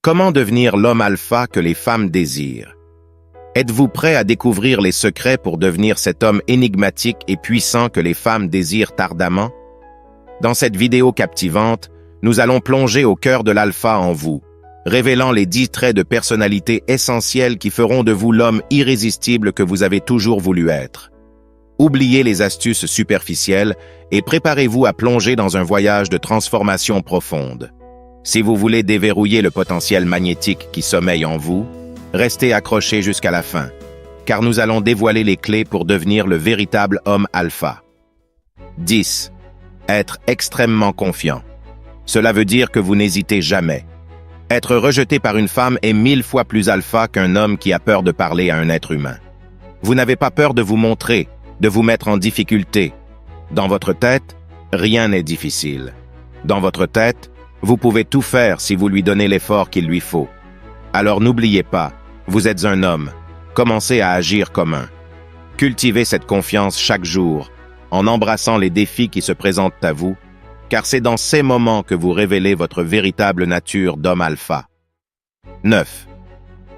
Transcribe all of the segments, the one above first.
Comment devenir l'homme alpha que les femmes désirent? Êtes-vous prêt à découvrir les secrets pour devenir cet homme énigmatique et puissant que les femmes désirent ardemment? Dans cette vidéo captivante, nous allons plonger au cœur de l'alpha en vous, révélant les 10 traits de personnalité essentiels qui feront de vous l'homme irrésistible que vous avez toujours voulu être. Oubliez les astuces superficielles et préparez-vous à plonger dans un voyage de transformation profonde. Si vous voulez déverrouiller le potentiel magnétique qui sommeille en vous, restez accrochés jusqu'à la fin, car nous allons dévoiler les clés pour devenir le véritable homme alpha. 10. Être extrêmement confiant. Cela veut dire que vous n'hésitez jamais. Être rejeté par une femme est 1000 fois plus alpha qu'un homme qui a peur de parler à un être humain. Vous n'avez pas peur de vous montrer, de vous mettre en difficulté. Dans votre tête, rien n'est difficile. Dans votre tête, vous pouvez tout faire si vous lui donnez l'effort qu'il lui faut. Alors n'oubliez pas, vous êtes un homme. Commencez à agir comme un. Cultivez cette confiance chaque jour, en embrassant les défis qui se présentent à vous, car c'est dans ces moments que vous révélez votre véritable nature d'homme alpha. 9.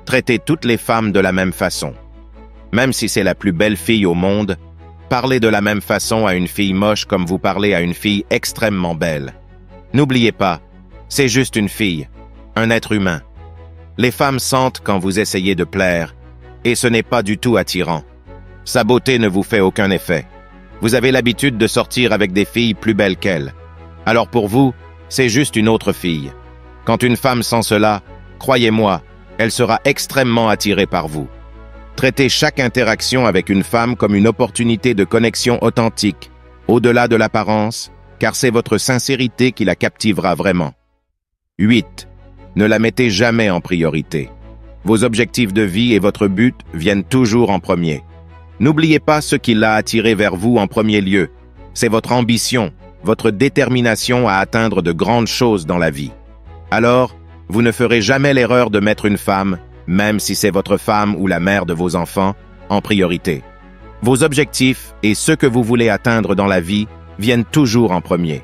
Traitez toutes les femmes de la même façon. Même si c'est la plus belle fille au monde, parlez de la même façon à une fille moche comme vous parlez à une fille extrêmement belle. N'oubliez pas, c'est juste une fille, un être humain. Les femmes sentent quand vous essayez de plaire, et ce n'est pas du tout attirant. Sa beauté ne vous fait aucun effet. Vous avez l'habitude de sortir avec des filles plus belles qu'elle. Alors pour vous, c'est juste une autre fille. Quand une femme sent cela, croyez-moi, elle sera extrêmement attirée par vous. Traitez chaque interaction avec une femme comme une opportunité de connexion authentique, au-delà de l'apparence, car c'est votre sincérité qui la captivera vraiment. 8. Ne la mettez jamais en priorité. Vos objectifs de vie et votre but viennent toujours en premier. N'oubliez pas ce qui l'a attiré vers vous en premier lieu. C'est votre ambition, votre détermination à atteindre de grandes choses dans la vie. Alors, vous ne ferez jamais l'erreur de mettre une femme, même si c'est votre femme ou la mère de vos enfants, en priorité. Vos objectifs et ce que vous voulez atteindre dans la vie viennent toujours en premier.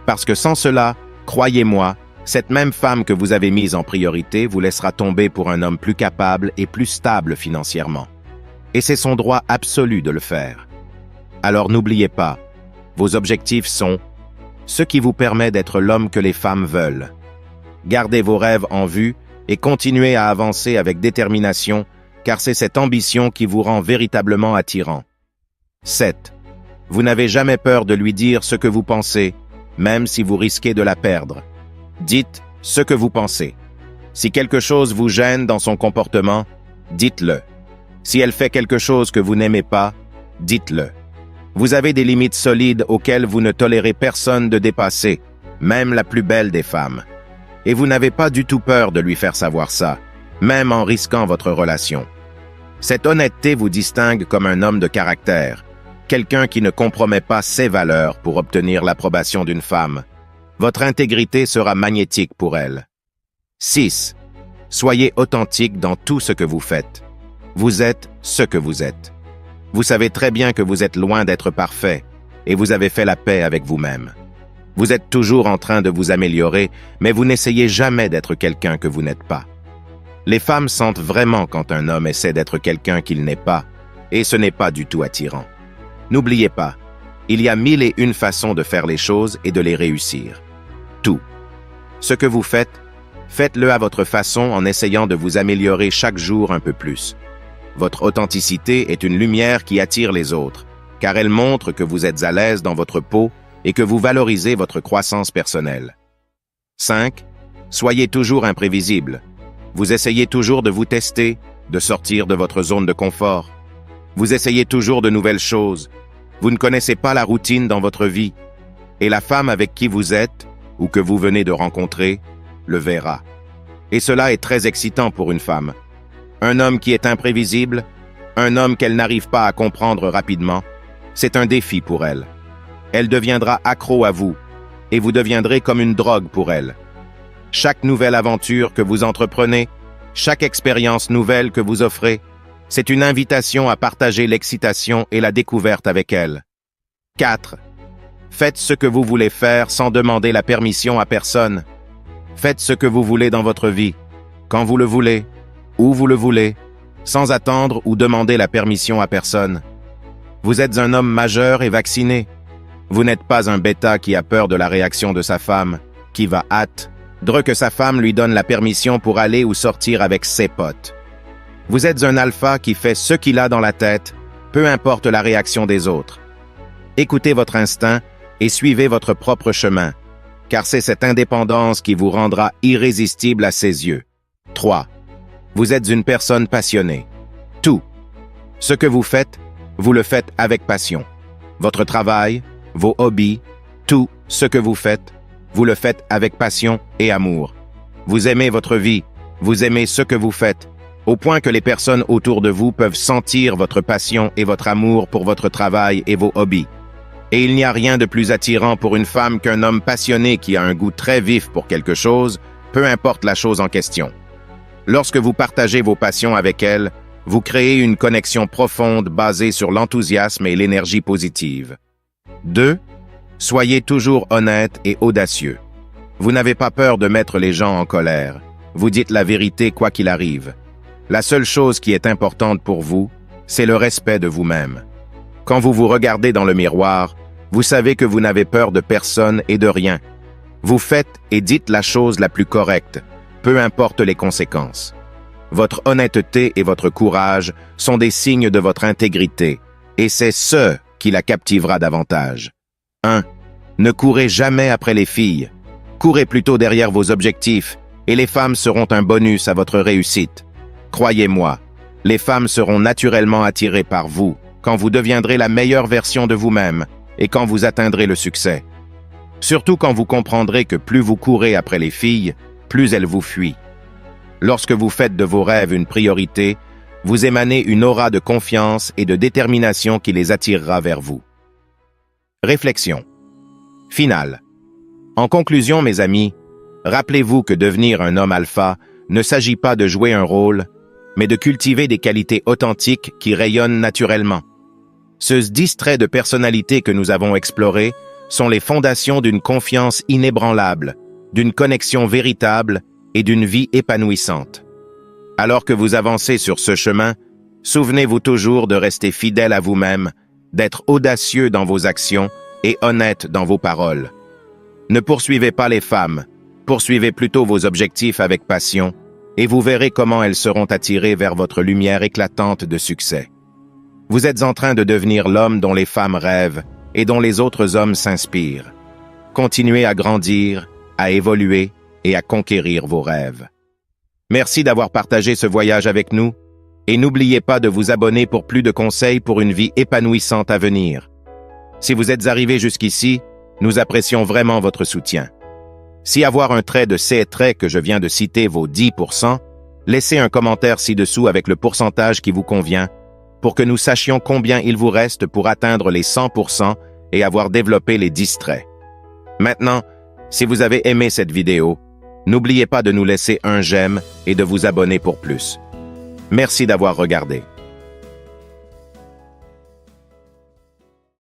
Parce que sans cela, croyez-moi, cette même femme que vous avez mise en priorité vous laissera tomber pour un homme plus capable et plus stable financièrement. Et c'est son droit absolu de le faire. Alors n'oubliez pas, vos objectifs sont ce qui vous permet d'être l'homme que les femmes veulent. Gardez vos rêves en vue et continuez à avancer avec détermination, car c'est cette ambition qui vous rend véritablement attirant. 7. Vous n'avez jamais peur de lui dire ce que vous pensez, même si vous risquez de la perdre. Dites ce que vous pensez. Si quelque chose vous gêne dans son comportement, dites-le. Si elle fait quelque chose que vous n'aimez pas, dites-le. Vous avez des limites solides auxquelles vous ne tolérez personne de dépasser, même la plus belle des femmes. Et vous n'avez pas du tout peur de lui faire savoir ça, même en risquant votre relation. Cette honnêteté vous distingue comme un homme de caractère, quelqu'un qui ne compromet pas ses valeurs pour obtenir l'approbation d'une femme. Votre intégrité sera magnétique pour elle. 6. Soyez authentique dans tout ce que vous faites. Vous êtes ce que vous êtes. Vous savez très bien que vous êtes loin d'être parfait et vous avez fait la paix avec vous-même. Vous êtes toujours en train de vous améliorer, mais vous n'essayez jamais d'être quelqu'un que vous n'êtes pas. Les femmes sentent vraiment quand un homme essaie d'être quelqu'un qu'il n'est pas, et ce n'est pas du tout attirant. N'oubliez pas, il y a 1001 façons de faire les choses et de les réussir. Tout. Ce que vous faites, faites-le à votre façon en essayant de vous améliorer chaque jour un peu plus. Votre authenticité est une lumière qui attire les autres, car elle montre que vous êtes à l'aise dans votre peau et que vous valorisez votre croissance personnelle. 5. Soyez toujours imprévisible. Vous essayez toujours de vous tester, de sortir de votre zone de confort. Vous essayez toujours de nouvelles choses. Vous ne connaissez pas la routine dans votre vie. Et la femme avec qui vous êtes, ou que vous venez de rencontrer, le verra. Et cela est très excitant pour une femme. Un homme qui est imprévisible, un homme qu'elle n'arrive pas à comprendre rapidement, c'est un défi pour elle. Elle deviendra accro à vous, et vous deviendrez comme une drogue pour elle. Chaque nouvelle aventure que vous entreprenez, chaque expérience nouvelle que vous offrez, c'est une invitation à partager l'excitation et la découverte avec elle. 4. Faites ce que vous voulez faire sans demander la permission à personne. Faites ce que vous voulez dans votre vie. quand vous le voulez, où vous le voulez, sans attendre ou demander la permission à personne. Vous êtes un homme majeur et vacciné. Vous n'êtes pas un bêta qui a peur de la réaction de sa femme, qui va hâte, que sa femme lui donne la permission pour aller ou sortir avec ses potes. Vous êtes un alpha qui fait ce qu'il a dans la tête, peu importe la réaction des autres. Écoutez votre instinct et suivez votre propre chemin, car c'est cette indépendance qui vous rendra irrésistible à ses yeux. 3. Vous êtes une personne passionnée. Tout. Ce que vous faites, vous le faites avec passion. Votre travail, vos hobbies, tout ce que vous faites, vous le faites avec passion et amour. Vous aimez votre vie, vous aimez ce que vous faites, au point que les personnes autour de vous peuvent sentir votre passion et votre amour pour votre travail et vos hobbies. Et il n'y a rien de plus attirant pour une femme qu'un homme passionné qui a un goût très vif pour quelque chose, peu importe la chose en question. Lorsque vous partagez vos passions avec elle, vous créez une connexion profonde basée sur l'enthousiasme et l'énergie positive. 2. Soyez toujours honnête et audacieux. Vous n'avez pas peur de mettre les gens en colère. Vous dites la vérité quoi qu'il arrive. La seule chose qui est importante pour vous, c'est le respect de vous-même. Quand vous vous regardez dans le miroir, vous savez que vous n'avez peur de personne et de rien. Vous faites et dites la chose la plus correcte, peu importe les conséquences. Votre honnêteté et votre courage sont des signes de votre intégrité, et c'est ce qui la captivera davantage. 1. Ne courez jamais après les filles. Courez plutôt derrière vos objectifs, et les femmes seront un bonus à votre réussite. Croyez-moi, les femmes seront naturellement attirées par vous quand vous deviendrez la meilleure version de vous-même et quand vous atteindrez le succès. Surtout quand vous comprendrez que plus vous courez après les filles, plus elles vous fuient. Lorsque vous faites de vos rêves une priorité, vous émanez une aura de confiance et de détermination qui les attirera vers vous. Réflexion. Finale. En conclusion, mes amis, rappelez-vous que devenir un homme alpha ne s'agit pas de jouer un rôle, mais de cultiver des qualités authentiques qui rayonnent naturellement. Ce 10 traits de personnalité que nous avons explorés sont les fondations d'une confiance inébranlable, d'une connexion véritable et d'une vie épanouissante. Alors que vous avancez sur ce chemin, souvenez-vous toujours de rester fidèle à vous-même, d'être audacieux dans vos actions et honnête dans vos paroles. Ne poursuivez pas les femmes, poursuivez plutôt vos objectifs avec passion, et vous verrez comment elles seront attirées vers votre lumière éclatante de succès. Vous êtes en train de devenir l'homme dont les femmes rêvent et dont les autres hommes s'inspirent. Continuez à grandir, à évoluer et à conquérir vos rêves. Merci d'avoir partagé ce voyage avec nous, et n'oubliez pas de vous abonner pour plus de conseils pour une vie épanouissante à venir. Si vous êtes arrivé jusqu'ici, nous apprécions vraiment votre soutien. Si avoir un trait de ces traits que je viens de citer vaut 10%, laissez un commentaire ci-dessous avec le pourcentage qui vous convient pour que nous sachions combien il vous reste pour atteindre les 100% et avoir développé les 10 traits. Maintenant, si vous avez aimé cette vidéo, n'oubliez pas de nous laisser un j'aime et de vous abonner pour plus. Merci d'avoir regardé.